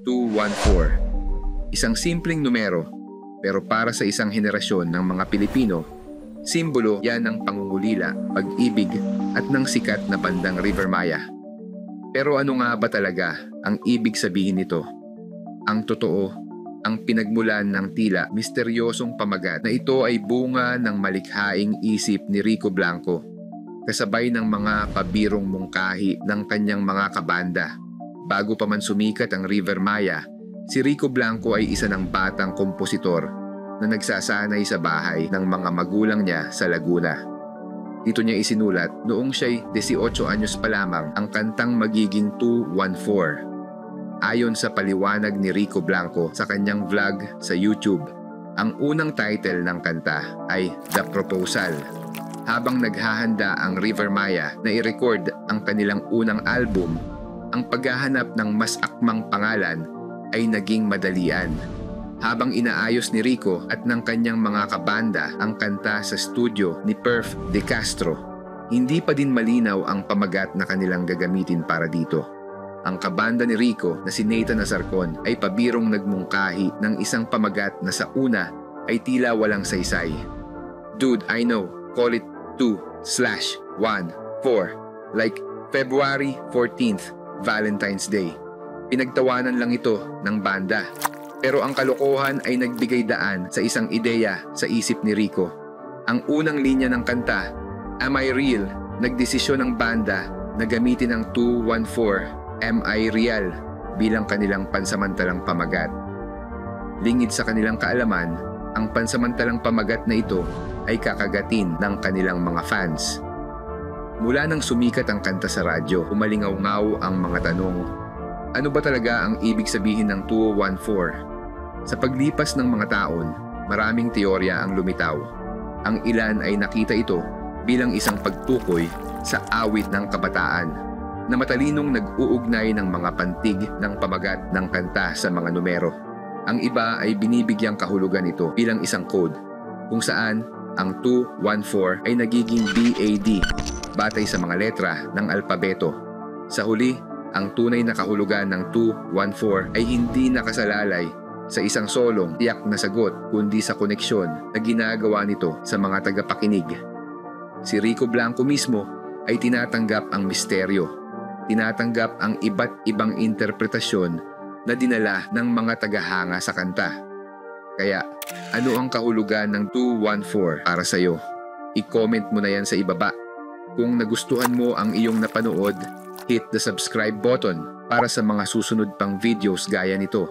214. Isang simpleng numero, pero para sa isang henerasyon ng mga Pilipino, simbolo yan ng pangungulila, pag-ibig at ng sikat na bandang River Maya. Pero ano nga ba talaga ang ibig sabihin nito? Ang totoo, ang pinagmulan ng tila misteryosong pamagat na ito ay bunga ng malikhaing isip ni Rico Blanco, kasabay ng mga pabirong mungkahi ng kanyang mga kabanda. Bago pa man sumikat ang River Maya, si Rico Blanco ay isa ng batang kompositor na nagsasanay sa bahay ng mga magulang niya sa Laguna. Dito niya isinulat noong siya'y 18 anyos pa lamang ang kantang magiging 214. Ayon sa paliwanag ni Rico Blanco sa kanyang vlog sa YouTube, ang unang title ng kanta ay The Proposal. Habang naghahanda ang River Maya na i-record ang kanilang unang album, ang paghahanap ng mas akmang pangalan ay naging madalian. Habang inaayos ni Rico at ng kanyang mga kabanda ang kanta sa studio ni Perf De Castro, hindi pa din malinaw ang pamagat na kanilang gagamitin para dito. Ang kabanda ni Rico na si Nathan Azarcon ay pabirong nagmungkahi ng isang pamagat na sa una ay tila walang saysay. Dude, I know, call it 2/14, like February 14th, Valentine's Day. Pinagtawanan lang ito ng banda. Pero ang kalokohan ay nagbigay daan sa isang ideya sa isip ni Rico. Ang unang linya ng kanta, Am I Real? Nagdesisyon ng banda na gamitin ang 214, Am I Real? Bilang kanilang pansamantalang pamagat. Lingid sa kanilang kaalaman, ang pansamantalang pamagat na ito ay kakagatin ng kanilang mga fans. Mula nang sumikat ang kanta sa radyo, umalingaw-ngaw ang mga tanong. Ano ba talaga ang ibig sabihin ng 214? Sa paglipas ng mga taon, maraming teorya ang lumitaw. Ang ilan ay nakita ito bilang isang pagtukoy sa awit ng kabataan na matalinong nag-uugnay ng mga pantig ng pamagat ng kanta sa mga numero. Ang iba ay binibigyang kahulugan ito bilang isang code kung saan ang 214 ay nagiging BAD batay sa mga letra ng alpabeto. Sa huli, ang tunay na kahulugan ng 214 ay hindi nakasalalay sa isang solong tiyak na sagot kundi sa koneksyon na ginagawa nito sa mga tagapakinig. Si Rico Blanco mismo ay tinatanggap ang misteryo, tinatanggap ang iba't ibang interpretasyon na dinala ng mga tagahanga sa kanta. Kaya, ano ang kahulugan ng 214 para sa iyo? I-comment mo na yan sa ibaba. Kung nagustuhan mo ang iyong napanood, hit the subscribe button para sa mga susunod pang videos gaya nito.